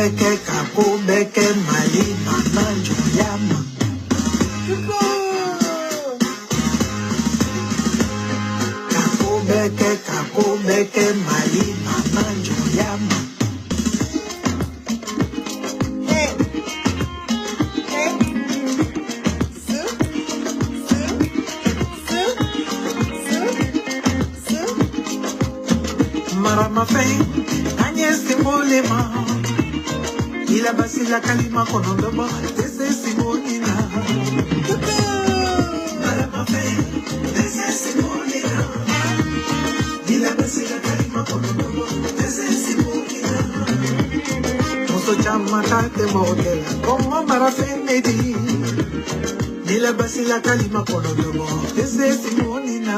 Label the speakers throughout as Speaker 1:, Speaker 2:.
Speaker 1: beke kapo beke mali mama joyama. Kapo beke mali mama joyama. Marama fei, Agnès Simolema. Il a bassi la kalima konondoma, Tese Simolina. Marama fei, Tese Simolina. Il a bassi la kalima konondoma, Tese Simolina. Moso chama tate modela, como marafe medi. Il a bassi la kalima konondoma, Tese Simolina.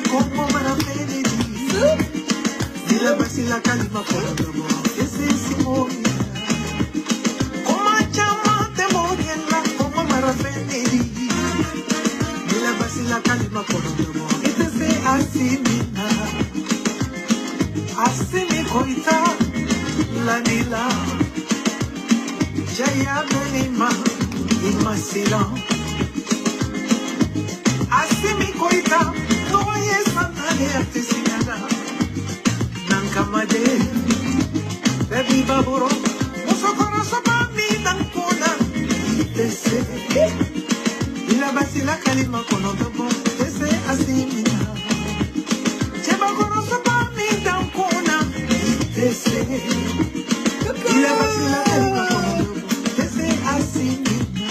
Speaker 1: Como maravilha, Vila Basila Calima Colombo, esse Simone. Como a chama te morena, como maravilha, Vila Basila Calima Colombo, esse Assimina, Assimi Coita, La Nila, Jaya Benima, Imasila, Assimi Coita. Nankamade, baby baburo, musokoro sabami nankona. Tese, ila basi la kalima konodobo, tese asimina. Chebagoro sabami nankona. Tese, ila basi la kalima konodobo, tese asimina.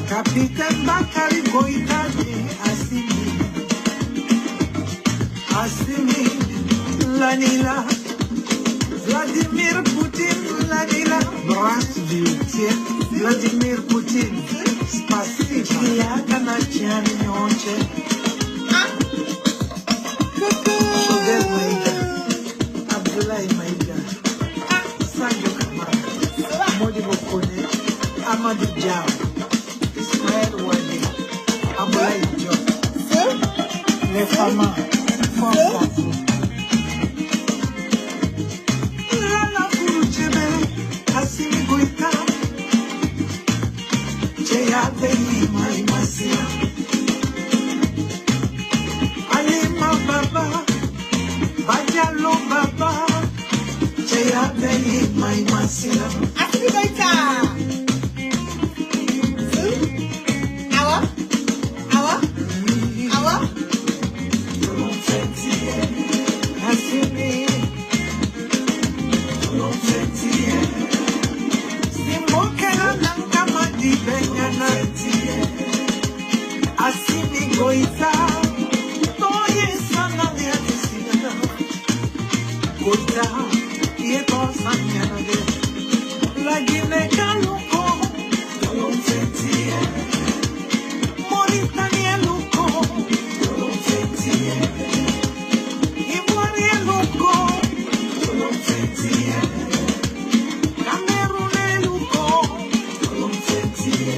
Speaker 1: Capitaine Bakari Koitane asimina. Assimi, Lanila, Vladimir Putin, Lanila, Здравствуйте, Vladimir Putin, спасибо, я канадчан ночи. Шугер Майда, Абдулай Майда, Санджо Камара, Моди Боконе, Амаду Джао, Исмаэл Вади, Абдулай Джо, Les femmes. La furuchebe, asimi goita. Cheya beni mai masia. Alima baba, bajalo baba. Cheya beni mai masia. Asimi goita. Awa, awa, awa. Asimi goita, toye sana de atisina. Goita, ye cosa nyane. La gine kaluko, tolong fetie. Moritania luko, tolong fetie. Ivoire luko, tolong fetie. Cameroun luko, tolong fetie.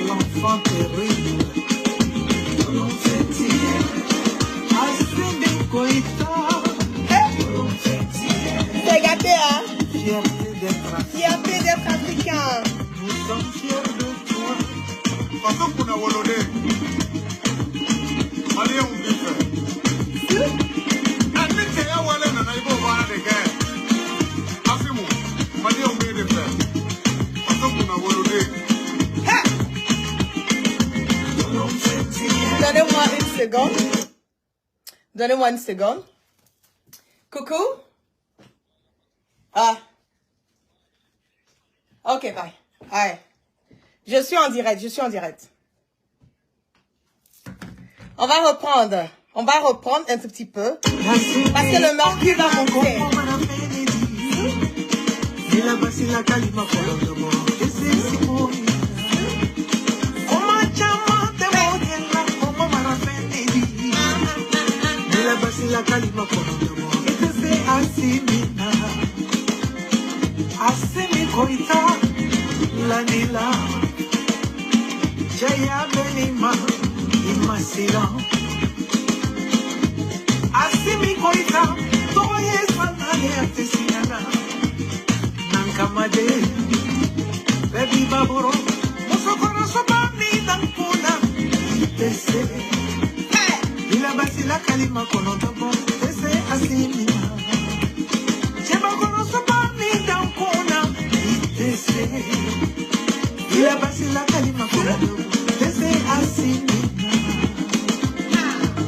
Speaker 1: L'enfant terrible.
Speaker 2: C'est gâté, hein?
Speaker 1: Fierté
Speaker 2: d'être africain.
Speaker 1: Nous sommes fiers de toi.
Speaker 3: Parce qu'on a volé. Allez, on vit faire. Admettez, à Wallen, on a eu beau voir des guerres. Affirmons, allez, on vit les faire. Parce qu'on a volé.
Speaker 2: Donnez-moi une seconde. Donnez-moi une seconde. Coucou? Ah. Ok, bye. Allez. Je suis en direct. On va reprendre un tout petit peu. Parce que le marquis va monter.
Speaker 1: Lanila, Jaya Benima, Imasila, Asimi Koita, Toye Sanale Atesinana, Nankamade, Baby Baburo, Musokoro Sobani Nankuna, Tese, Ila Basila Kalima Konotobo, Tese Asimi, Chebakoro Sobani Nankuna, Tese, Ila Basila Kalima Konotobo, Tese Asimi,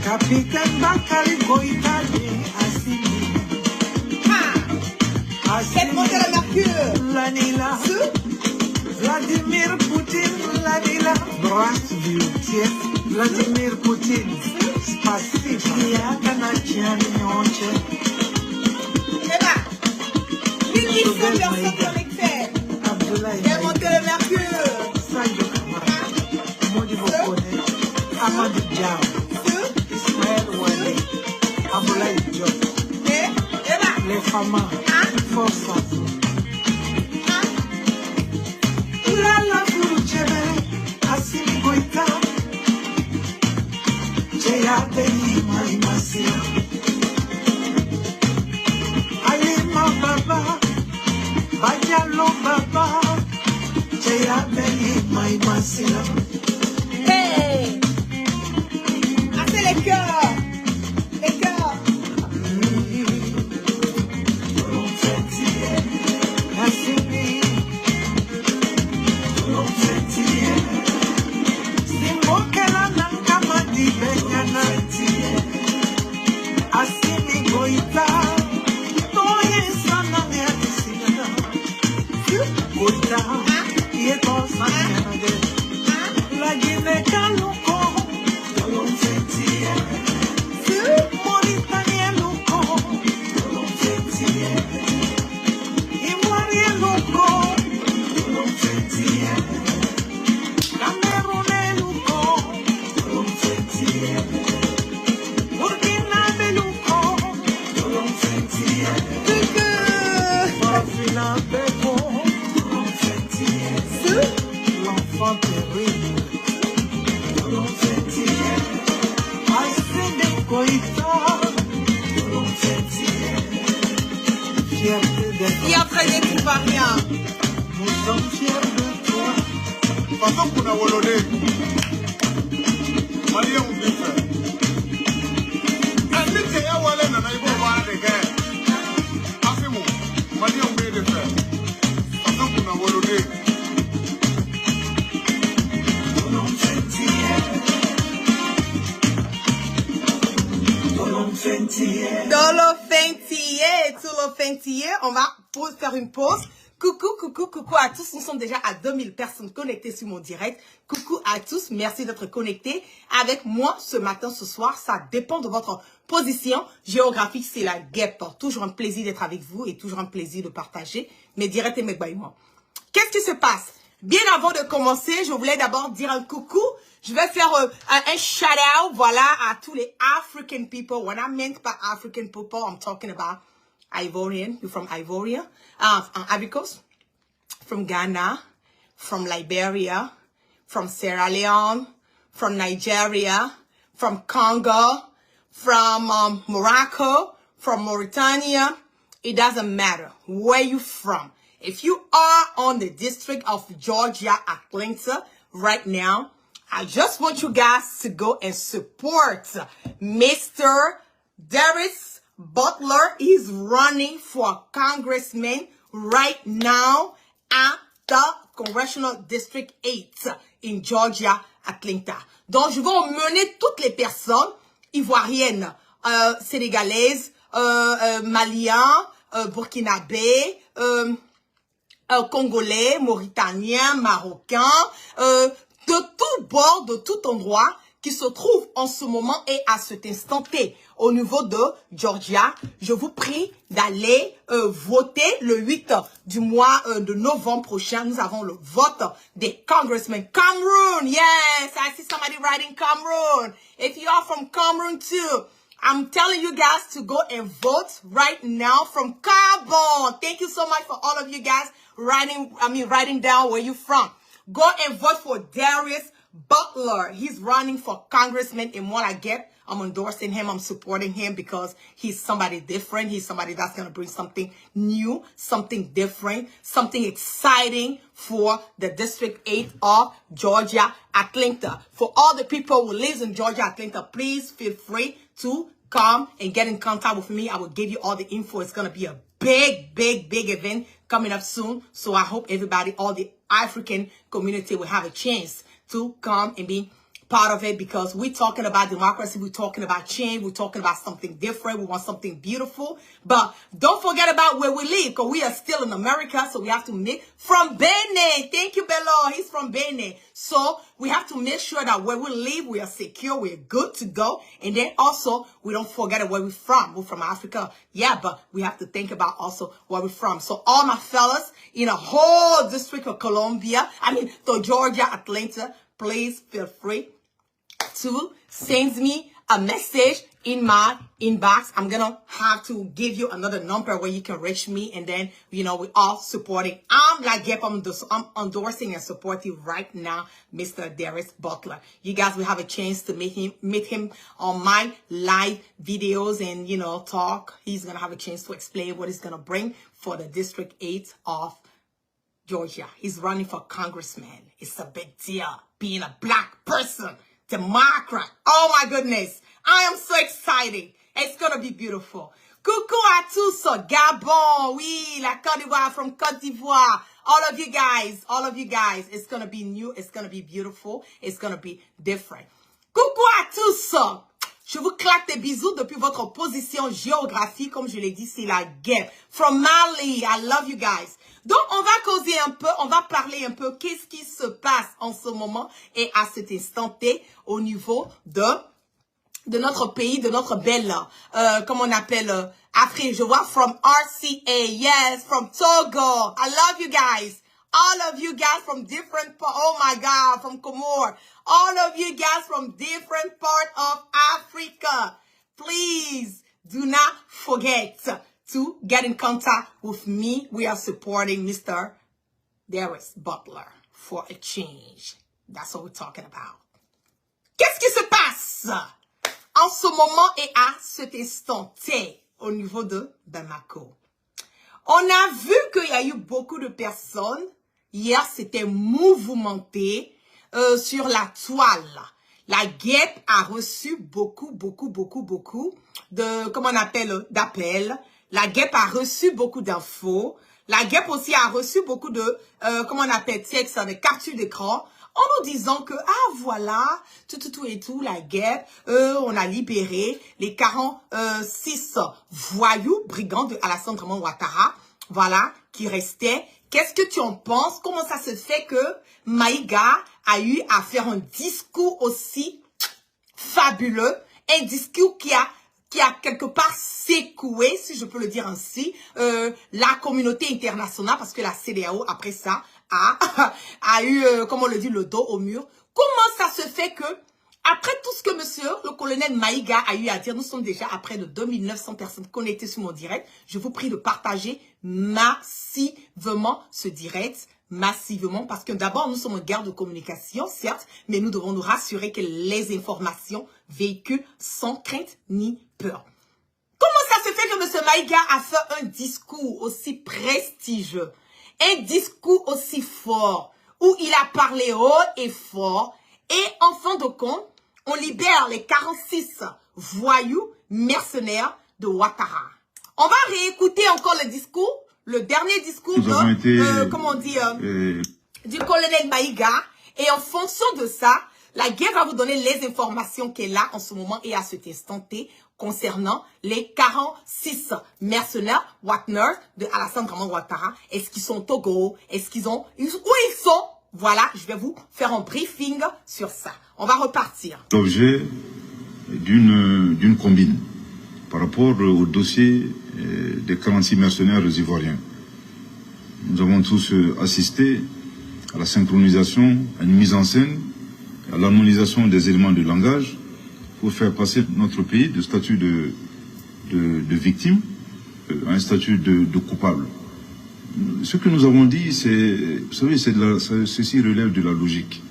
Speaker 1: Capitaine Bakari Koita, Asimi,
Speaker 2: Faites monter le mercure.
Speaker 1: Lanila, Vladimir Poutine, Lanila, Здравствуйте, Vladimir Poutine, спасибо, я канадчаночек.
Speaker 2: Mille personnes connectées. Faites monter le mercure.
Speaker 1: Sadio Kamara, Modibo Kone, Amadou Diaw, Ismaël Wade, Abdoulaye Diop, les femmes, force. Lala Furuchebe, Asimi Goita, Jaya Benima Imasila, Alima Baba, Bajalo Baba, Jaya Benima Imasila.
Speaker 2: Hey! Assez les cœurs! Les cœurs!
Speaker 1: Asimi. Asimi Goita, Toye Sanane Atesinana, Goita, Yeto Sanane, La Guinée Kaluko, Mauritanie Luko, Ivoire Luko, Cameroun Luko, Burkina Beluko, Burkina Beko, l'enfant terrible, Asimi Goita, fierté d'être,
Speaker 2: Qui a traîné tout par rien?
Speaker 1: nous sommes fiers de toi.
Speaker 3: Façon qu'on a volé. Malien ou bien fait. Un petit à Wallen, on a eu voir des gars. Affaire, Malien ou bien fait. Façon qu'on a volé.
Speaker 2: Dolo Fentier, tout le Fentier. On va faire une pause. Coucou à tous. Nous sommes déjà à 2000 personnes connectées sur mon direct. Coucou à tous. Merci d'être connectés avec moi ce matin, ce soir. Ça dépend de votre position géographique. C'est la guêpe. Toujours un plaisir d'être avec vous et toujours un plaisir de partager mes directs et mes baillements. Qu'est-ce qui se passe? Bien avant de commencer, je voulais d'abord dire un coucou. Je vais faire un shout-out, voilà, à tous les African people. When I meant by African people, I'm talking about Ivorian. You're from Ivoria, Ivory Coast, from Ghana, from Liberia, from Sierra Leone, from Nigeria, from Congo, from Morocco, from Mauritania. It doesn't matter where you're from. If you are on the district of Georgia, Atlanta, right now, I just want you guys to go and support Mr. Darius Butler. He's running for congressman right now at the Congressional District 8 in Georgia, Atlanta. Donc, je vais emmener toutes les personnes ivoiriennes, sénégalaises, maliens, burkinabés, congolais, mauritaniens, marocains, de tout bord, de tout endroit qui se trouve en ce moment et à cet instant T au niveau de Georgia. Je vous prie d'aller voter le 8 du mois de novembre prochain. Nous avons le vote des congressmen. Cameroon, yes, I see somebody writing Cameroon. If you are from Cameroon too, I'm telling you guys to go and vote right now from Carbon. Thank you so much for all of you guys writing down where you're from. Go and vote for Darius Butler. He's running for congressman in what I get. I'm endorsing him. I'm supporting him because he's somebody different. He's somebody that's going to bring something new, something different, something exciting for the District 8 of Georgia, Atlanta. For all the people who live in Georgia, Atlanta, please feel free to come and get in contact with me. I will give you all the info. It's going to be a big event coming up soon. So I hope everybody, all the African community will have a chance to come and be part of it, because we're talking about democracy, we're talking about change, we're talking about something different, we want something beautiful. But don't forget about where we live, because we are still in America, so we have to make from Benin. Thank you, Bello. He's from Benin. So we have to make sure that where we live, we are secure, we're good to go. And then also, we don't forget where we're from. We're from Africa. Yeah, but we have to think about also where we're from. So all my fellas in a whole District of Columbia, to Georgia, Atlanta, please feel free to send me a message in my inbox. I'm gonna have to give you another number where you can reach me, and then we're all supporting. I'm endorsing and supporting right now Mr. Darius Butler. You guys will have a chance to meet him on my live videos and talk. He's gonna have a chance to explain what he's gonna bring for the District 8 of Georgia. He's running for congressman. It's a big deal being a black person. Democrat. Oh my goodness. I am so excited. It's going to be beautiful. Coucou à tous. Gabon. Oui, la Côte d'Ivoire, from Côte d'Ivoire. All of you guys. It's going to be new. It's going to be beautiful. It's going to be different. Coucou à tous. Je vous claque des bisous depuis votre position géographique. Comme je l'ai dit, c'est la guerre. From Mali. I love you guys. Donc, on va causer un peu, on va parler un peu qu'est-ce qui se passe en ce moment et à cet instant T au niveau de notre pays, de notre belle, comme on appelle, Afrique. Je vois from RCA, yes, from Togo. I love you guys. All of you guys from different, oh my God, from Comore. All of you guys from different part of Africa. Please do not forget to get in contact with me. We are supporting Mr. Darius Butler for a change. That's what we're talking about. Qu'est-ce qui se passe en ce moment et à cet instant T au niveau de Bamako? On a vu qu'il y a eu beaucoup de personnes. Hier, c'était mouvementé sur la toile. La guêpe a reçu beaucoup de, comment on appelle, d'appels. La guêpe a reçu beaucoup d'infos. La guêpe aussi a reçu beaucoup de, comment on appelle, textes, de captures d'écran, en nous disant que, ah voilà, tout, la guêpe, on a libéré les 46 voyous, brigands de Alassane Dramane Ouattara, voilà, qui restaient. Qu'est-ce que tu en penses? Comment ça se fait que Maïga a eu à faire un discours aussi fabuleux, un discours qui a quelque part secoué, si je peux le dire ainsi, la communauté internationale, parce que la CEDEAO, après ça, a eu, comme on le dit, le dos au mur. Comment ça se fait que, après tout ce que monsieur, le colonel Maïga a eu à dire, nous sommes déjà à près de 2900 personnes connectées sur mon direct. Je vous prie de partager massivement ce direct, massivement, parce que d'abord, nous sommes en guerre de communication, certes, mais nous devons nous rassurer que les informations véhiculent sans crainte ni peur. Comment ça se fait que M. Maïga a fait un discours aussi prestigieux, un discours aussi fort, où il a parlé haut et fort, et en fin de compte, on libère les 46 voyous mercenaires de Ouattara. On va réécouter encore le discours, le dernier discours comment on dit, du colonel Maïga. Et en fonction de ça, la guerre va vous donner les informations qu'elle a en ce moment et à cet instant T concernant les 46 mercenaires Wagner de Alassane Dramane Ouattara. Est-ce qu'ils sont au Togo? Est-ce qu'ils ont... Où ils sont? Voilà, je vais vous faire un briefing sur ça. On va repartir.
Speaker 4: L'objet d'une combine par rapport au dossier des 46 mercenaires ivoiriens. Nous avons tous assisté à la synchronisation, à une mise en scène, à l'harmonisation des éléments de langage pour faire passer notre pays de statut de victime à un statut de coupable. Ce que nous avons dit, c'est, vous savez, ceci relève de la logique.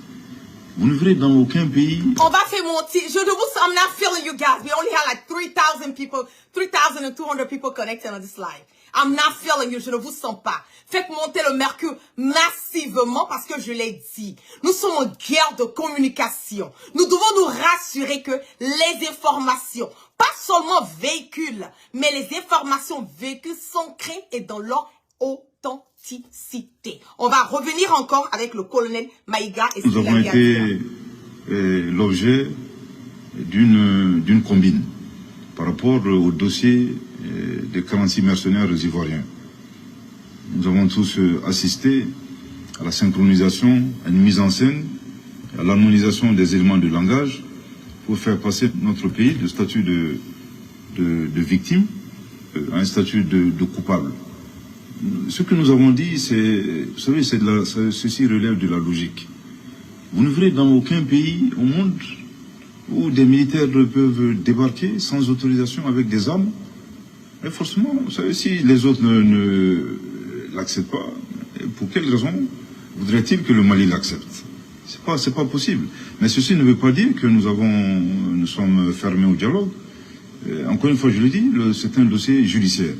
Speaker 4: Vous ne verrez dans aucun pays...
Speaker 2: On va faire monter. I'm not feeling you guys. We only have like 3,000 people, 3,200 people connected on this live. I'm not feeling you. Je ne vous sens pas. Faites monter le mercure massivement parce que je l'ai dit. Nous sommes en guerre de communication. Nous devons nous rassurer que les informations, pas seulement véhiculent, mais les informations véhiculées sont créées et dans leur authenticité. On va revenir encore avec le colonel Maïga. Et
Speaker 4: nous avons été l'objet d'une combine par rapport au dossier des 46 mercenaires ivoiriens. Nous avons tous assisté à la synchronisation, à une mise en scène, à l'harmonisation des éléments de langage pour faire passer notre pays de statut de victime à un statut de coupable. Ce que nous avons dit, c'est, vous savez, ceci relève de la logique. Vous ne verrez dans aucun pays au monde où des militaires peuvent débarquer sans autorisation avec des armes. Et forcément, vous savez, si les autres ne l'acceptent pas, pour quelle raison voudrait-il que le Mali l'accepte? C'est pas possible. Mais ceci ne veut pas dire que nous sommes fermés au dialogue. Encore une fois, je le dis, c'est un dossier judiciaire.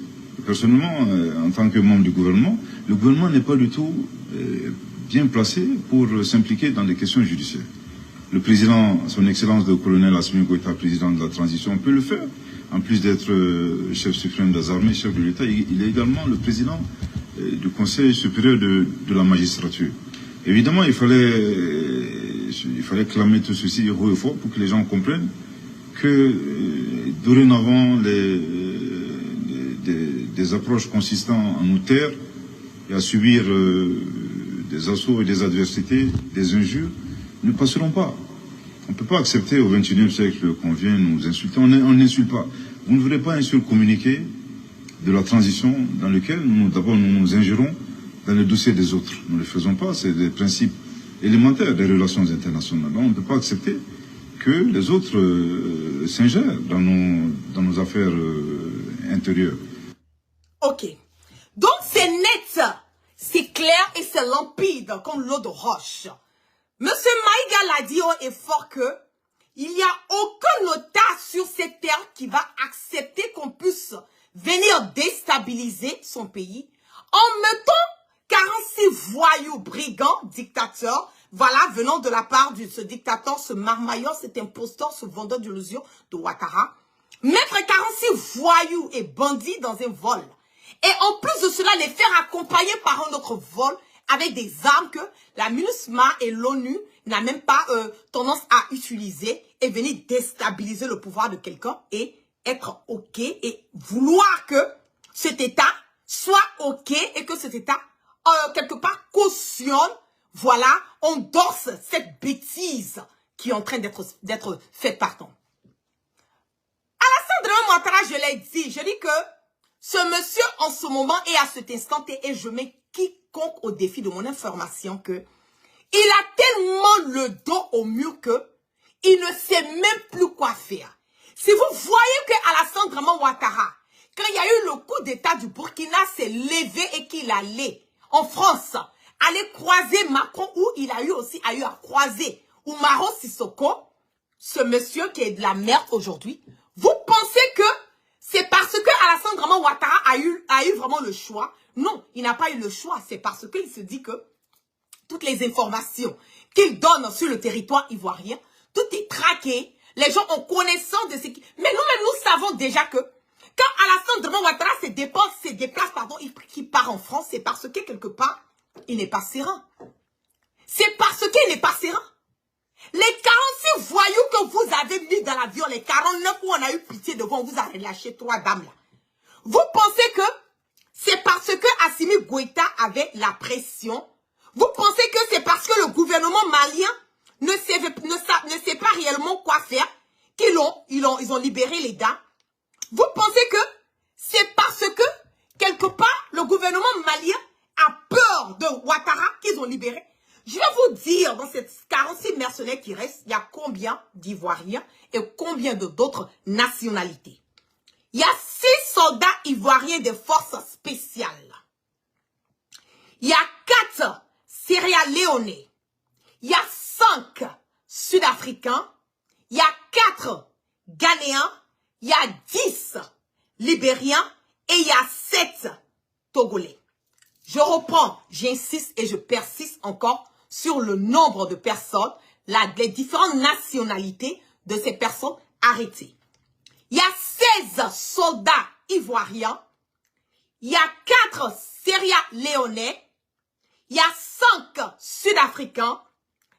Speaker 4: Personnellement, en tant que membre du gouvernement, le gouvernement n'est pas du tout bien placé pour s'impliquer dans des questions judiciaires. Le président, son excellence le colonel Assimi Goïta, président de la transition, peut le faire. En plus d'être chef suprême des armées, chef de l'État, il est également le président du Conseil supérieur de la magistrature. Évidemment, il fallait clamer tout ceci haut et fort pour que les gens comprennent que dorénavant des approches consistant à nous taire et à subir des assauts et des adversités, des injures, ne passeront pas. On ne peut pas accepter au XXIe siècle qu'on vienne nous insulter. On n'insulte pas. Vous ne verrez pas un seul communiqué de la transition dans lequel d'abord nous nous ingérons dans le dossier des autres. Nous ne le faisons pas. C'est des principes élémentaires des relations internationales. Donc, on ne peut pas accepter que les autres s'ingèrent dans nos affaires intérieures.
Speaker 2: Ok. Donc, c'est net, c'est clair et c'est limpide comme l'eau de roche. Monsieur Maïga l'a dit haut et fort que il n'y a aucun État sur cette terre qui va accepter qu'on puisse venir déstabiliser son pays en mettant 46 voyous, brigands, dictateurs, voilà, venant de la part de ce dictateur, ce marmailleur, cet imposteur, ce vendeur d'illusions de Ouattara, mettre 46 voyous et bandits dans un vol. Et en plus de cela, les faire accompagner par un autre vol avec des armes que la MINUSMA et l'ONU n'a même pas tendance à utiliser et venir déstabiliser le pouvoir de quelqu'un et être OK et vouloir que cet État soit OK et que cet État, quelque part, cautionne, voilà, endorse cette bêtise qui est en train d'être faite par temps. Alassane Ouattara, je l'ai dit, je dis que ce monsieur, en ce moment et à cet instant, et je mets quiconque au défi de mon information que il a tellement le dos au mur que il ne sait même plus quoi faire. Si vous voyez que Alassane Ouattara, quand il y a eu le coup d'état du Burkina, s'est levé et qu'il allait en France, aller croiser Macron, où il a eu aussi à croiser Oumaro Sissoko, ce monsieur qui est de la merde aujourd'hui, vous pensez que c'est parce que Alassane Ouattara a eu vraiment le choix? Non, il n'a pas eu le choix. C'est parce qu'il se dit que toutes les informations qu'il donne sur le territoire ivoirien, tout est traqué. Les gens ont connaissance de ce qui... Mais nous-mêmes, nous savons déjà que quand Alassane Ouattara se déplace, qu'il part en France, c'est parce que quelque part, il n'est pas serein. C'est parce qu'il n'est pas serein. Les 46 voyous que vous avez mis dans l'avion, les 49 où on a eu pitié devant, on vous a relâché 3 dames là. Vous pensez que c'est parce que Assimi Goïta avait la pression? Vous pensez que c'est parce que le gouvernement malien ne sait pas réellement quoi faire qu'ils ont libéré les dames? Vous pensez que c'est parce que, quelque part, le gouvernement malien a peur de Ouattara qu'ils ont libéré? Je vais vous dire, dans ces 46 mercenaires qui restent, il y a combien d'Ivoiriens et combien d'autres nationalités? Il y a 6 soldats ivoiriens des forces spéciales. Il y a 4 Sierra Leonais. Il y a 5 Sud-Africains. Il y a 4 Ghanéens. Il y a 10 Libériens. Et il y a 7 Togolais. Je reprends, j'insiste et je persiste encore sur le nombre de personnes, les différentes nationalités de ces personnes arrêtées. Il y a 16 soldats ivoiriens. Il y a 4 Sierra Leonais. Il y a 5 Sud-Africains.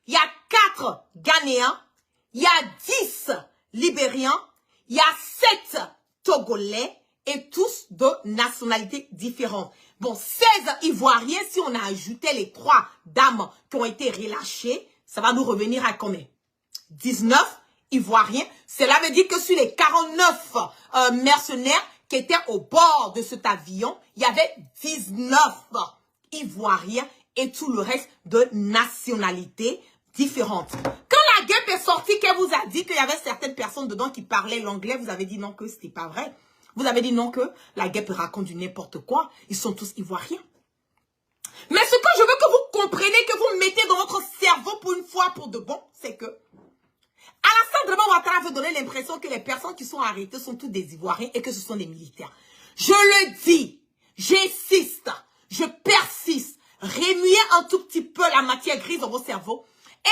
Speaker 2: Il y a 4 Ghanéens. Il y a 10 Libériens. Il y a 7 Togolais et tous de nationalités différentes. Bon, 16 Ivoiriens, si on a ajouté les 3 dames qui ont été relâchées, ça va nous revenir à combien? 19 Ivoiriens. Cela veut dire que sur les 49 mercenaires qui étaient au bord de cet avion, il y avait 19 Ivoiriens et tout le reste de nationalités différentes. Quand la guêpe est sortie, qu'elle vous a dit qu'il y avait certaines personnes dedans qui parlaient l'anglais, vous avez dit non, que c'était pas vrai. Vous avez dit non, que la guêpe raconte du n'importe quoi. Ils sont tous Ivoiriens. Mais ce que je veux que vous compreniez, que vous mettez dans votre cerveau pour une fois, pour de bon, c'est que Alassane Draman Ouattara veut donner l'impression que les personnes qui sont arrêtées sont toutes des Ivoiriens et que ce sont des militaires. Je le dis, j'insiste, je persiste. Remuez un tout petit peu la matière grise dans vos cerveaux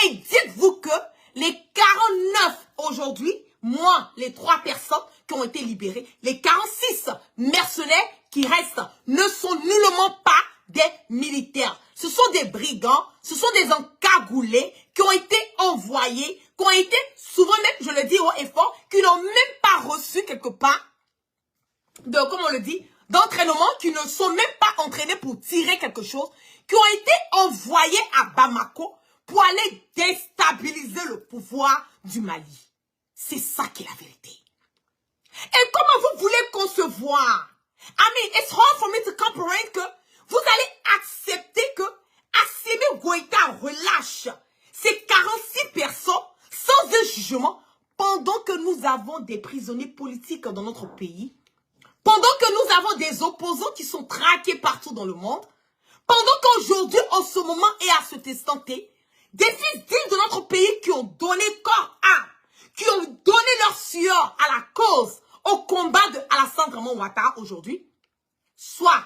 Speaker 2: et dites-vous que les 49 aujourd'hui, moins les 3 personnes qui ont été libérées, les 46 mercenaires qui restent ne sont nullement pas des militaires. Ce sont des brigands, ce sont des encagoulés qui ont été envoyés, qui ont été souvent même, je le dis haut et fort, qui n'ont même pas reçu quelque part de, comme on le dit, d'entraînement, qui ne sont même pas entraînés pour tirer quelque chose, qui ont été envoyés à Bamako pour aller déstabiliser le pouvoir du Mali. C'est ça qui est la vérité. Et comment vous voulez concevoir? I mean, it's hard for me to comprehend que vous allez accepter que Assimi Goïta relâche ces 46 personnes sans un jugement pendant que nous avons des prisonniers politiques dans notre pays, pendant que nous avons des opposants qui sont traqués partout dans le monde, pendant qu'aujourd'hui, en ce moment et à cet instant T, des fils dignes de notre pays qui ont donné corps à, qui ont donné leur sueur à la cause, au combat de Alassane Draman Ouattara aujourd'hui, soit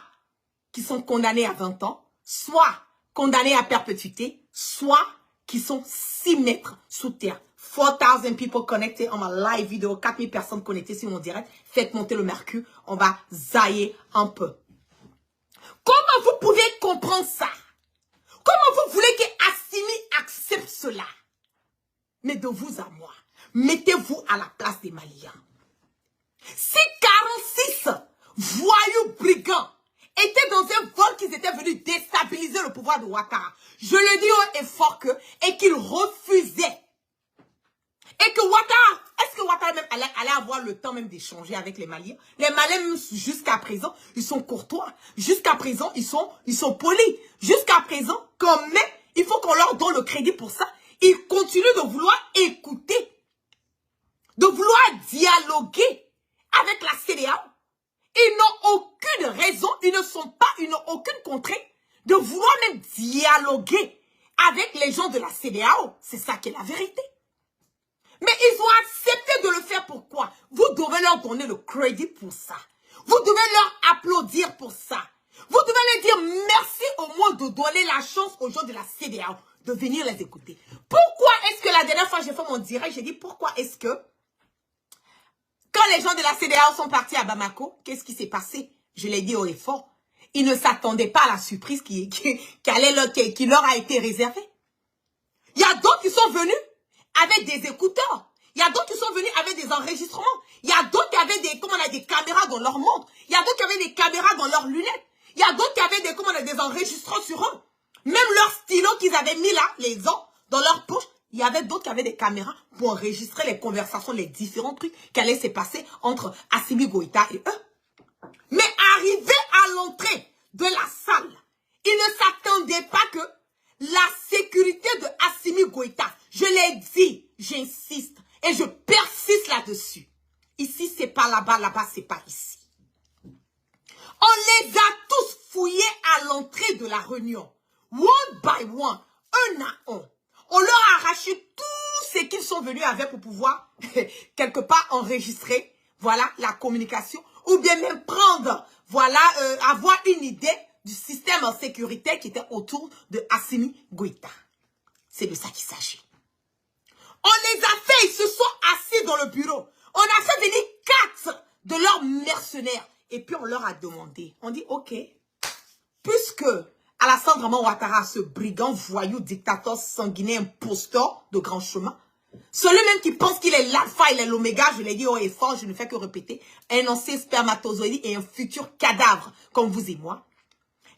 Speaker 2: qui sont condamnés à 20 ans, soit condamnés à perpétuité, soit qui sont 6 mètres sous terre. 4,000 people connected on my live vidéo, 4,000 personnes connectées sur mon direct. Faites monter le mercure, on va zailler un peu. Comment vous pouvez comprendre ça? Comment vous voulez qu'Assimi accepte cela? Mais de vous à moi, mettez-vous à la place des Maliens. Ces 46 voyous brigands étaient dans un vol qu'ils étaient venus déstabiliser le pouvoir de Ouattara. Je le dis haut et fort que, et qu'ils refusaient. Et que Ouattara, est-ce que Ouattara même allait avoir le temps même d'échanger avec les Maliens? Les Maliens, jusqu'à présent, ils sont courtois. Jusqu'à présent, ils sont polis. Jusqu'à présent, quand même, il faut qu'on leur donne le crédit pour ça. Ils continuent de vouloir écouter, de vouloir dialoguer avec la CEDEAO. Ils n'ont aucune raison, ils n'ont aucune contrainte de vouloir même dialoguer avec les gens de la CEDEAO. C'est ça qui est la vérité. Mais ils ont accepté de le faire. Pourquoi? Vous devez leur donner le crédit pour ça. Vous devez leur applaudir pour ça. Vous devez leur dire merci au moins de donner la chance aux gens de la CEDEAO de venir les écouter. Pourquoi est-ce que la dernière fois j'ai fait mon direct, j'ai dit pourquoi est-ce que quand les gens de la CEDEAO sont partis à Bamako, qu'est-ce qui s'est passé? Je l'ai dit haut et fort. Ils ne s'attendaient pas à la surprise qui leur a été réservée. Il y a d'autres qui sont venus avec des écouteurs. Il y a d'autres qui sont venus avec des enregistrements. Il y a d'autres qui avaient des caméras dans leur montre. Il y a d'autres qui avaient des caméras dans leurs lunettes. Il y a d'autres qui avaient des enregistrements sur eux. Même leurs stylos qu'ils avaient mis là, les os, dans leur poche. Il y avait d'autres qui avaient des caméras pour enregistrer les conversations, les différents trucs qui allaient se passer entre Assimi Goïta et eux. Mais arrivé à l'entrée de la salle, ils ne s'attendaient pas que la sécurité de Assimi Goïta, Je l'ai dit, j'insiste et je persiste là-dessus. Ici, c'est pas là-bas, là-bas, c'est pas ici. On les a tous fouillés à l'entrée de la réunion. One by one, un à un. On leur a arraché tout ce qu'ils sont venus avec pour pouvoir, quelque part, enregistrer, voilà, la communication. Ou bien même prendre, voilà, avoir une idée du système en sécurité qui était autour de Assimi Goïta. C'est de ça qu'il s'agit. On les a fait, ils se sont assis dans le bureau. On a fait venir 4 de leurs mercenaires. Et puis on leur a demandé, on dit, ok, puisque Alassane Draman Ouattara, ce brigand, voyou, dictateur, sanguinaire, imposteur de grand chemin, celui même qui pense qu'il est l'alpha, il est l'oméga, je l'ai dit haut et fort, je ne fais que répéter, un ancien spermatozoïde et un futur cadavre, comme vous et moi.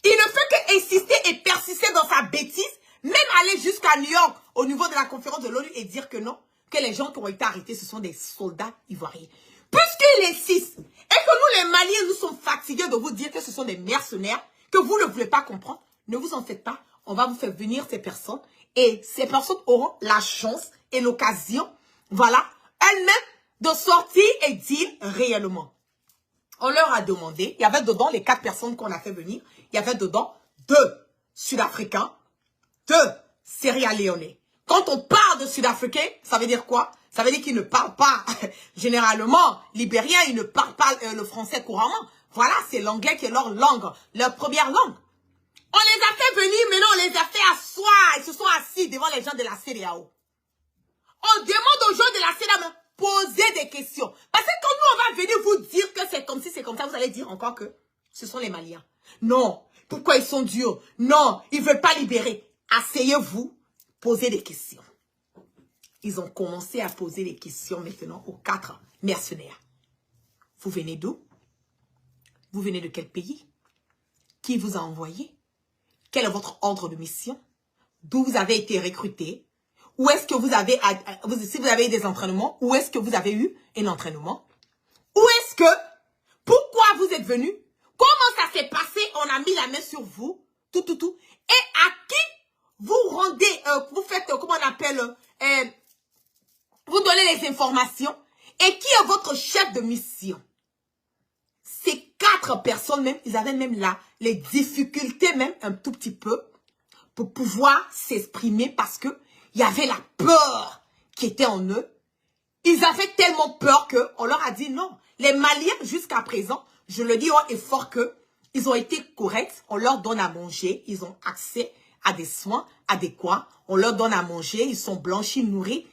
Speaker 2: Il ne fait que insister et persister dans sa bêtise, même aller jusqu'à New York, au niveau de la conférence de l'ONU, et dire que non, que les gens qui ont été arrêtés, ce sont des soldats ivoiriens. Puisqu'il insiste, et que nous les Maliens, nous sommes fatigués de vous dire que ce sont des mercenaires, que vous ne voulez pas comprendre, ne vous en faites pas, on va vous faire venir ces personnes, et ces personnes auront la chance et l'occasion, voilà, elles-mêmes, de sortir et dire réellement. On leur a demandé, il y avait dedans les 4 personnes qu'on a fait venir, il y avait dedans 2 Sud-Africains, 2 Sierra-Léonais. Quand on parle de Sud-Africains, ça veut dire quoi? Ça veut dire qu'ils ne parlent pas, généralement, libériens, ils ne parlent pas le français couramment. Voilà, c'est l'anglais qui est leur langue, leur première langue. On les a fait venir, maintenant on les a fait asseoir. Ils se sont assis devant les gens de la CEDEAO. On demande aux gens de la CEDEAO de poser des questions. Parce que quand nous, on va venir vous dire que c'est comme si c'est comme ça, vous allez dire encore que ce sont les Maliens. Non. Pourquoi ils sont durs? Non, ils ne veulent pas libérer. Asseyez-vous, posez des questions. Ils ont commencé à poser des questions maintenant aux 4 mercenaires. Vous venez d'où? Vous venez de quel pays? Qui vous a envoyé? Quel est votre ordre de mission? D'où vous avez été recruté? Où est-ce que vous avez, si vous avez eu des entraînements, où est-ce que vous avez eu un entraînement? Où est-ce que, pourquoi vous êtes venu? Comment ça s'est passé? On a mis la main sur vous, tout. Et à qui vous rendez, vous faites, comment on appelle, vous donnez les informations. Et qui est votre chef de mission? Ces 4 personnes même, ils avaient même là les difficultés même un tout petit peu pour pouvoir s'exprimer parce que il y avait la peur qui était en eux. Ils avaient tellement peur qu'on leur a dit non. Les Maliens, jusqu'à présent, je le dis haut et fort que ils ont été corrects. On leur donne à manger. Ils ont accès à des soins adéquats. On leur donne à manger. Ils sont blanchis, nourris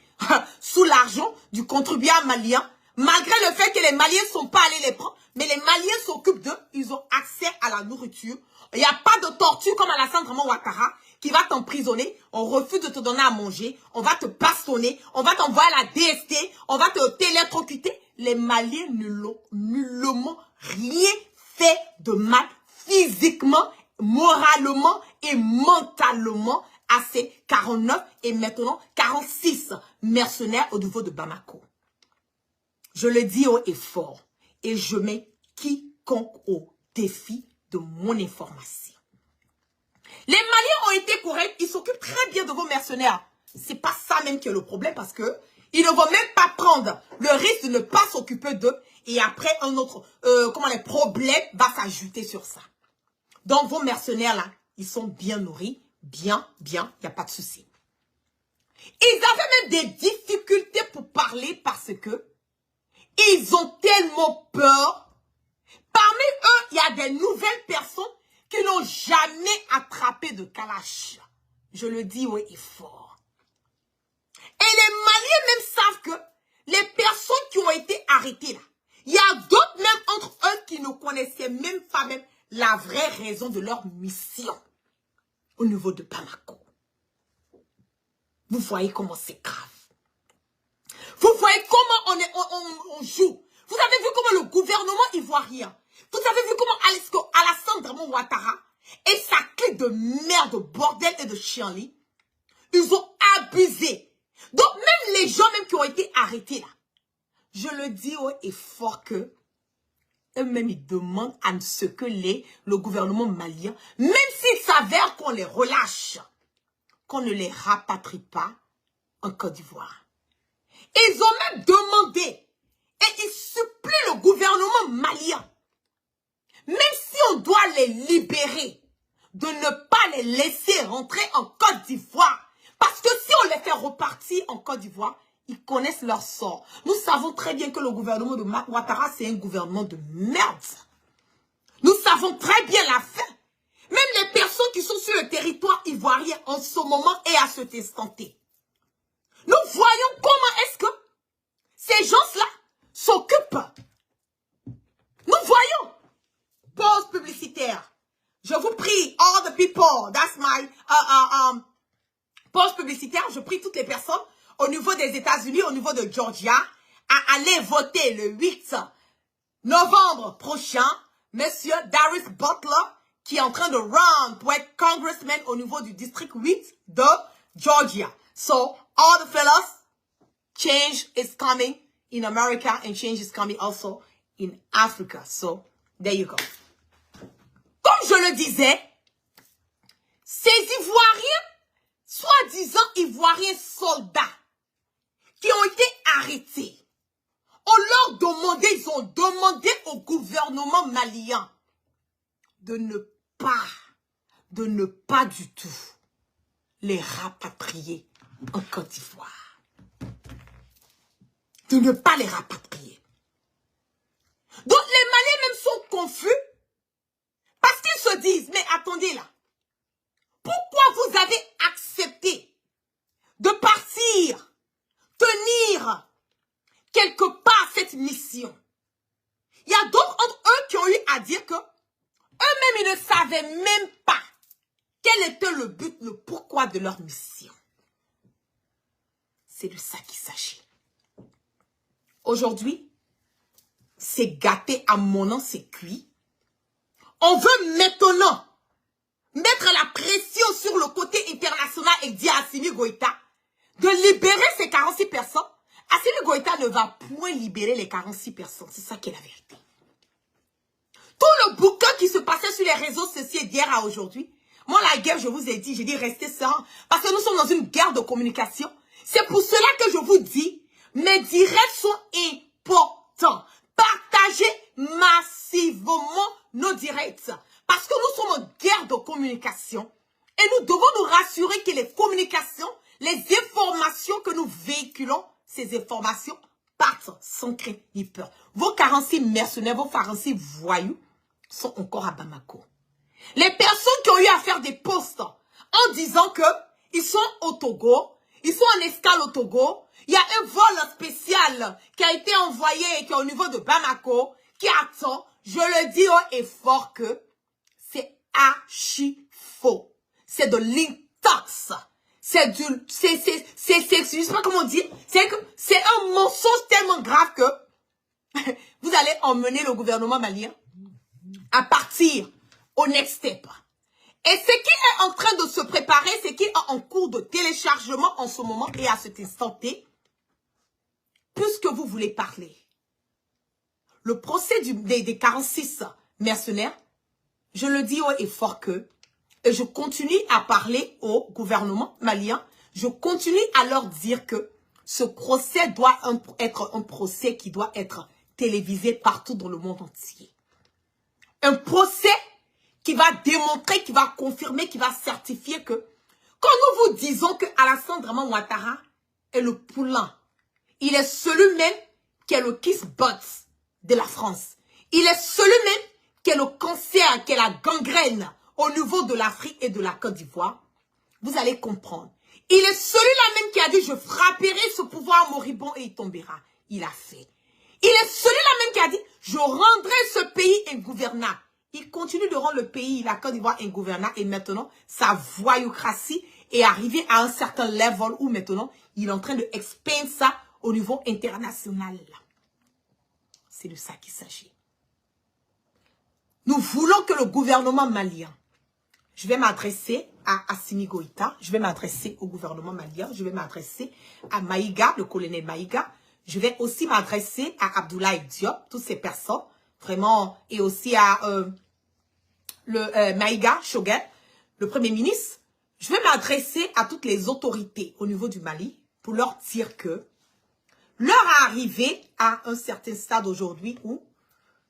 Speaker 2: sous l'argent du contribuable malien. Malgré le fait que les Maliens ne sont pas allés les prendre. Mais les Maliens s'occupent d'eux. Ils ont accès à la nourriture. Il n'y a pas de torture comme Alassane Draman Ouattara qui va t'emprisonner, on refuse de te donner à manger, on va te bastonner, on va t'envoyer à la DST, on va te télétrocuter. Les Maliens ne l'ont nullement rien fait de mal physiquement, moralement et mentalement à ces 49 et maintenant 46 mercenaires au niveau de Bamako. Je le dis haut et fort et je mets quiconque au défi de mon information. Les Maliens ont été corrects, ils s'occupent très bien de vos mercenaires. C'est pas ça même qui est le problème parce que ils ne vont même pas prendre le risque de ne pas s'occuper d'eux et après un autre, les problèmes va s'ajouter sur ça. Donc vos mercenaires là, ils sont bien nourris, bien, il n'y a pas de souci. Ils avaient même des difficultés pour parler parce que ils ont tellement peur. Parmi eux, il y a des nouvelles personnes qui n'ont jamais attrapé de Kalash. Je le dis haut et fort. Et les Maliens même savent que les personnes qui ont été arrêtées là, il y a d'autres même entre eux qui ne connaissaient même pas même la vraie raison de leur mission au niveau de Bamako. Vous voyez comment c'est grave. Vous voyez comment on joue. Vous avez vu comment le gouvernement ivoirien, vous avez vu comment Alassane Draman Ouattara et sa clique de merde, de bordel et de chienlit, ils ont abusé. Donc même les gens même qui ont été arrêtés là, je le dis haut et fort que eux-mêmes ils demandent à ce que le gouvernement malien, même s'il s'avère qu'on les relâche, qu'on ne les rapatrie pas en Côte d'Ivoire. Ils ont même demandé et ils supplient le gouvernement malien, même si on doit les libérer, de ne pas les laisser rentrer en Côte d'Ivoire. Parce que si on les fait repartir en Côte d'Ivoire, ils connaissent leur sort. Nous savons très bien que le gouvernement de Ouattara, c'est un gouvernement de merde. Nous savons très bien la fin. Même les personnes qui sont sur le territoire ivoirien en ce moment et à cet instant-T. Nous voyons comment est-ce que ces gens-là s'occupent. Nous voyons. Pause publicitaire. Je vous prie, all the people, that's my pause publicitaire. Je prie toutes les personnes au niveau des États-Unis, au niveau de Georgia, à aller voter le 8 novembre prochain. Monsieur Darius Butler, qui est en train de run pour être congressman au niveau du district 8 de Georgia. So, all the fellas, change is coming in America and change is coming also in Africa. So, there you go. Comme je le disais, ces Ivoiriens, soi-disant Ivoiriens soldats, qui ont été arrêtés, on leur demandait, ils ont demandé au gouvernement malien de ne pas du tout les rapatrier en Côte d'Ivoire. De ne pas les rapatrier. Donc les Maliens même sont confus parce qu'ils se disent, mais attendez là, pourquoi vous avez accepté de partir, tenir quelque part cette mission? Il y a d'autres entre eux qui ont eu à dire que eux-mêmes, ils ne savaient même pas quel était le but, le pourquoi de leur mission. C'est de ça qu'il s'agit. Aujourd'hui, c'est gâté à mon nom, c'est cuit. On veut maintenant mettre la pression sur le côté international et dire à Assimi Goïta de libérer ces 46 personnes. Assimi Goïta ne va point libérer les 46 personnes. C'est ça qui est la vérité. Tout le bouquin qui se passait sur les réseaux sociaux d'hier à aujourd'hui, moi la guerre, je vous ai dit, j'ai dit restez serein. Parce que nous sommes dans une guerre de communication. C'est pour cela que je vous dis, mes directs sont importants. Partagez massivement nos directs. Parce que nous sommes en guerre de communication. Et nous devons nous rassurer que les communications, les informations que nous véhiculons, ces informations partent sans crainte ni peur. Vos 46 mercenaires, vos 46 voyous sont encore à Bamako. Les personnes qui ont eu à faire des posts en disant que ils sont au Togo, ils sont en escale au Togo, il y a un vol spécial qui a été envoyé et qui est au niveau de Bamako, qui attend, je le dis haut et fort que c'est archi faux. C'est de l'intox. C'est du, je sais pas comment dire, c'est un mensonge tellement grave que vous allez emmener le gouvernement malien à partir au next step. Et ce qui est en train de se préparer, c'est qui est en cours de téléchargement en ce moment et à cet instant T, puisque vous voulez parler. Le procès des 46 mercenaires, je le dis haut et fort que, et je continue à parler au gouvernement malien, je continue à leur dire que ce procès doit être un procès qui doit être télévisé partout dans le monde entier. Un procès qui va démontrer, qui va confirmer, qui va certifier que quand nous vous disons que Alassane Draman Ouattara est le poulain, il est celui même qui est le kiss butt de la France. Il est celui même qui est le cancer, qui est la gangrène au niveau de l'Afrique et de la Côte d'Ivoire. Vous allez comprendre. Il est celui-là même qui a dit, je frapperai ce pouvoir moribond et il tombera. Il a fait. Il est celui-là même qui a dit, je rendrai ce pays ingouvernable. Il continue de rendre le pays, la Côte d'Ivoire, ingouvernable. Et maintenant, sa voyoucratie est arrivée à un certain level où maintenant, il est en train de expandre ça au niveau international. C'est de ça qu'il s'agit. Nous voulons que le gouvernement malien, je vais m'adresser à Assimi Goïta, je vais m'adresser au gouvernement malien, je vais m'adresser à Maïga, le colonel Maïga, je vais aussi m'adresser à Abdoulaye Diop, toutes ces personnes, vraiment, et aussi à Maïga Choguel, le premier ministre. Je vais m'adresser à toutes les autorités au niveau du Mali, pour leur dire que l'heure est arrivée à un certain stade aujourd'hui où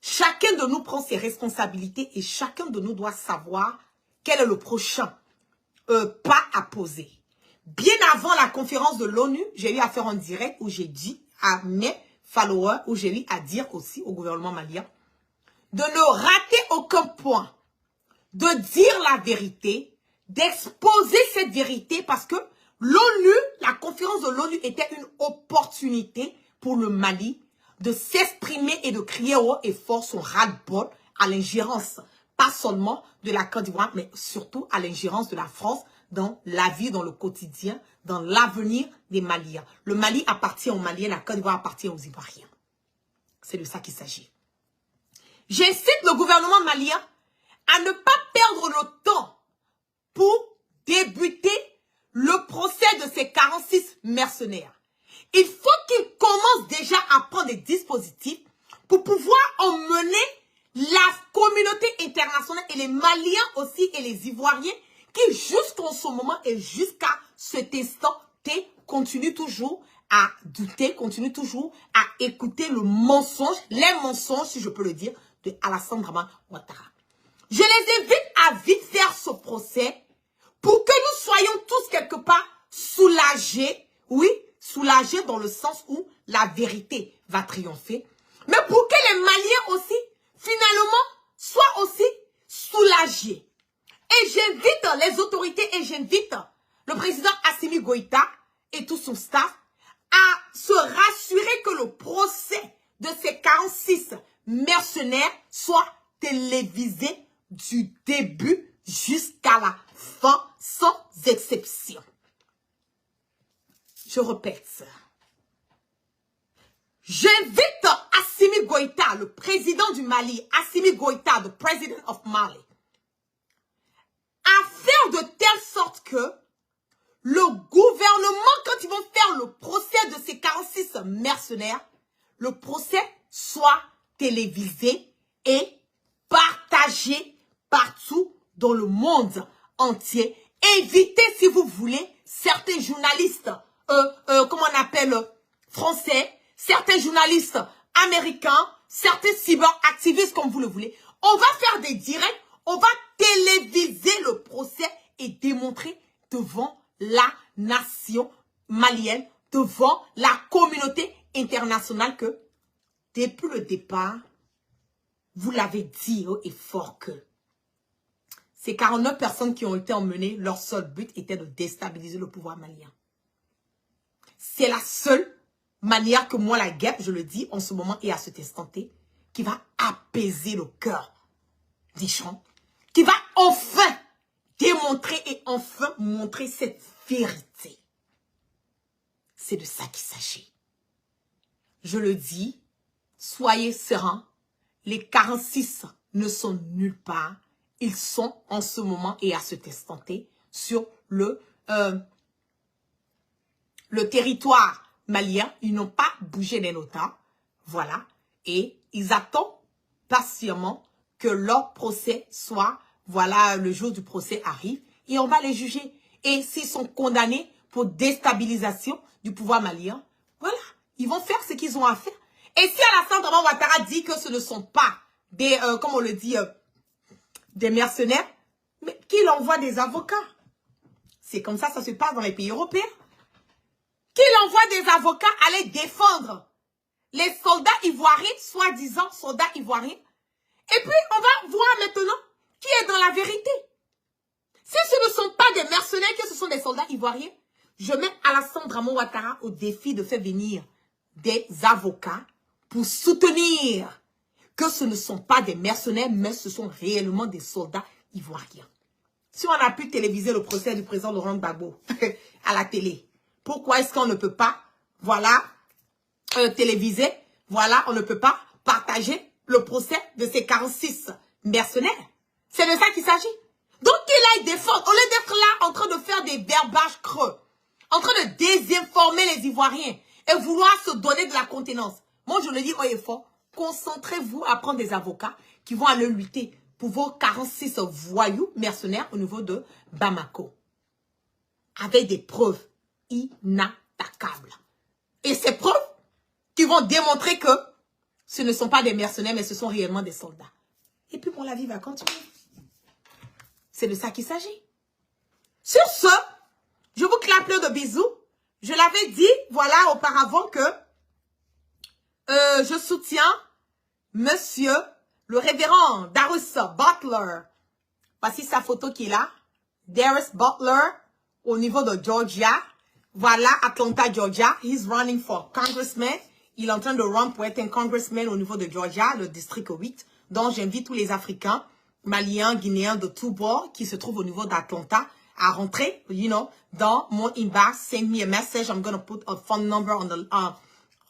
Speaker 2: chacun de nous prend ses responsabilités et chacun de nous doit savoir quel est le prochain pas à poser. Bien avant la conférence de l'ONU, j'ai eu à faire un direct où j'ai dit à mes followers, où j'ai eu à dire aussi au gouvernement malien, de ne rater aucun point, de dire la vérité, d'exposer cette vérité parce que l'ONU, la conférence de l'ONU était une opportunité pour le Mali de s'exprimer et de crier haut et fort son ras-le-bol à l'ingérence, pas seulement de la Côte d'Ivoire, mais surtout à l'ingérence de la France dans la vie, dans le quotidien, dans l'avenir des Maliens. Le Mali appartient aux Maliens, la Côte d'Ivoire appartient aux Ivoiriens. C'est de ça qu'il s'agit. J'incite le gouvernement malien à ne pas perdre le temps pour débuter le procès de ces 46 mercenaires. Il faut qu'ils commencent déjà à prendre des dispositifs pour pouvoir emmener la communauté internationale et les Maliens aussi et les Ivoiriens qui jusqu'en ce moment et jusqu'à cet instant continuent toujours à douter, continuent toujours à écouter le mensonge, les mensonges si je peux le dire, de Alassane Dramane Ouattara. Je les invite à vite faire ce procès pour que nous soyons tous quelque part soulagés, oui, soulagés dans le sens où la vérité va triompher, mais pour que les Maliens aussi, finalement, soient aussi soulagés. Et j'invite les autorités et j'invite le président Assimi Goïta et tout son staff à se rassurer que le procès de ces 46 mercenaires soit télévisé du début jusqu'à la fin, sans exception. Je répète. J'invite Assimi Goïta, le président du Mali, Assimi Goïta, the president of Mali, à faire de telle sorte que le gouvernement, quand ils vont faire le procès de ces 46 mercenaires, le procès soit télévisé et partagé partout dans le monde entier. Évitez, si vous voulez, certains journalistes, comment on appelle, français, certains journalistes américains, certains cyberactivistes, comme vous le voulez. On va faire des directs, on va téléviser le procès et démontrer devant la nation malienne, devant la communauté internationale que, depuis le départ, vous l'avez dit haut et fort que ces 49 personnes qui ont été emmenées, leur seul but était de déstabiliser le pouvoir malien. C'est la seule manière que moi, la guerre, je le dis en ce moment et à cet instant T, qui va apaiser le cœur des gens, qui va enfin démontrer et enfin montrer cette vérité. C'est de ça qu'il s'agit. Je le dis, soyez sereins, les 46 ne sont nulle part. Ils sont en ce moment et à cet instant T sur le territoire malien. Ils n'ont pas bougé des notas. Voilà. Et ils attendent patiemment que leur procès soit, voilà, le jour du procès arrive et on va les juger. Et s'ils sont condamnés pour déstabilisation du pouvoir malien, voilà, ils vont faire ce qu'ils ont à faire. Et si Alassane Dramane Ouattara dit que ce ne sont pas des, comme on le dit, des mercenaires, mais qu'il envoie des avocats. C'est comme ça se passe dans les pays européens. Qu'il envoie des avocats aller défendre les soldats ivoiriens, soi-disant soldats ivoiriens. Et puis, on va voir maintenant qui est dans la vérité. Si ce ne sont pas des mercenaires, que ce sont des soldats ivoiriens, je mets Alassane Dramane Ouattara au défi de faire venir des avocats pour soutenir que ce ne sont pas des mercenaires, mais ce sont réellement des soldats ivoiriens. Si on a pu téléviser le procès du président Laurent Gbagbo à la télé, pourquoi est-ce qu'on ne peut pas, voilà, téléviser, voilà, on ne peut pas partager le procès de ces 46 mercenaires? C'est de ça qu'il s'agit. Donc qu'il aille défendre, au lieu d'être là en train de faire des verbages creux, en train de désinformer les Ivoiriens et vouloir se donner de la contenance. Moi, je le dis haut et fort, concentrez-vous à prendre des avocats qui vont aller lutter pour vos 46 voyous mercenaires au niveau de Bamako. Avec des preuves inattaquables. t'accable. Et ces preuves qui vont démontrer que ce ne sont pas des mercenaires, mais ce sont réellement des soldats. Et puis, bon, la vie va continuer. C'est de ça qu'il s'agit. Sur ce, je vous clappe plein de bisous. Je l'avais dit, voilà, auparavant que je soutiens monsieur le révérend Darius Butler. Voici sa photo qui est là. Darius Butler au niveau de Georgia. Voilà, Atlanta, Georgia. He's running for congressman. Il est en train de run pour être un congressman au niveau de Georgia, le district 8. Donc, j'invite tous les Africains, Maliens, Guinéens de tous bords qui se trouvent au niveau d'Atlanta à rentrer, you know, dans mon inbox. Send me a message. I'm going to put a phone number on the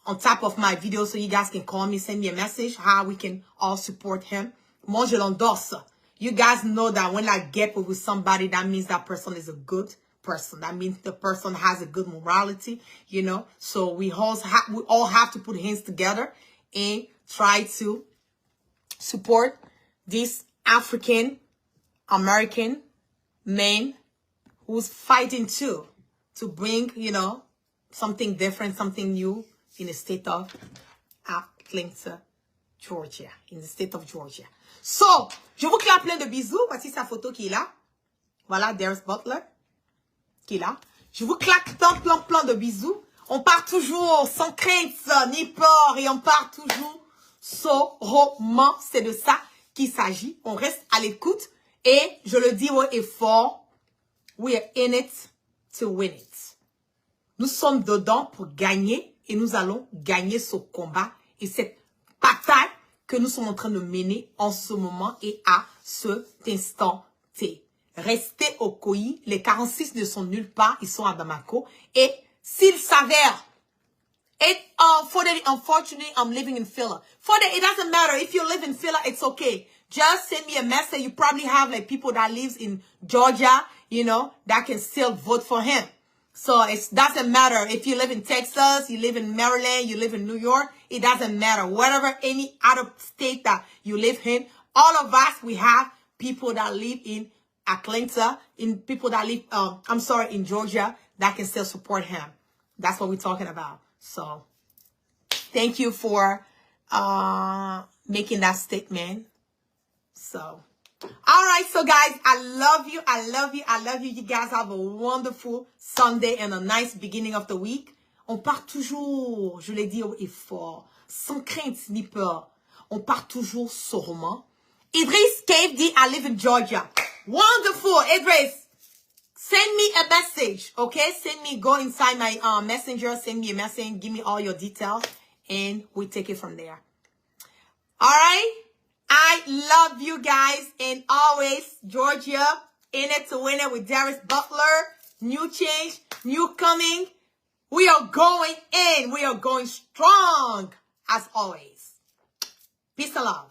Speaker 2: on top of my video so you guys can call me, send me a message, how we can all support him. Moi, je l'endorse. You guys know that when I get with somebody, that means that person is a good person. That means the person has a good morality, you know. So we all have to put hands together and try to support this African American man who's fighting too to bring, you know, something different, something new in the state of Atlanta, Georgia. In the state of Georgia. So, je vous clappe plein de bisous. Voici sa photo qui est là. Voilà, Darius Butler qui est là. Je vous claque plein de bisous. On part toujours sans crainte ni peur et on part toujours sereinement. C'est de ça qu'il s'agit. On reste à l'écoute et je le dis haut et fort. We are in it to win it. Nous sommes dedans pour gagner et nous allons gagner ce combat et cette bataille que nous sommes en train de mener en ce moment et à cet instant T. Restez au COI. Les 46 ne sont nulle part. Ils sont à Bamako. Et s'il s'avère, unfortunately, I'm living in Fila. It doesn't matter. If you live in Fila, it's okay. Just send me a message. You probably have like people that lives in Georgia, you know, that can still vote for him. So it doesn't matter if you live in Texas, you live in Maryland, you live in New York. It doesn't matter. Whatever, any other state that you live in, all of us, we have people that live in Atlanta, people that live, in Georgia that can still support him. That's what we're talking about. So thank you for making that statement. So, all right, so guys, I love you. I love you. I love you. You guys have a wonderful Sunday and a nice beginning of the week. On part toujours, je l'ai dit haut et fort, sans crainte ni peur. On part toujours sereinement. Idris Cave dit, I live in Georgia. Wonderful, Idris. Send me a message, okay? Send me, go inside my messenger, send me a message, give me all your details, and we take it from there. All right? I love you guys, and always, Georgia, in it to win it with Darius Butler. New change, new coming. We are going in. We are going strong, as always. Peace and love.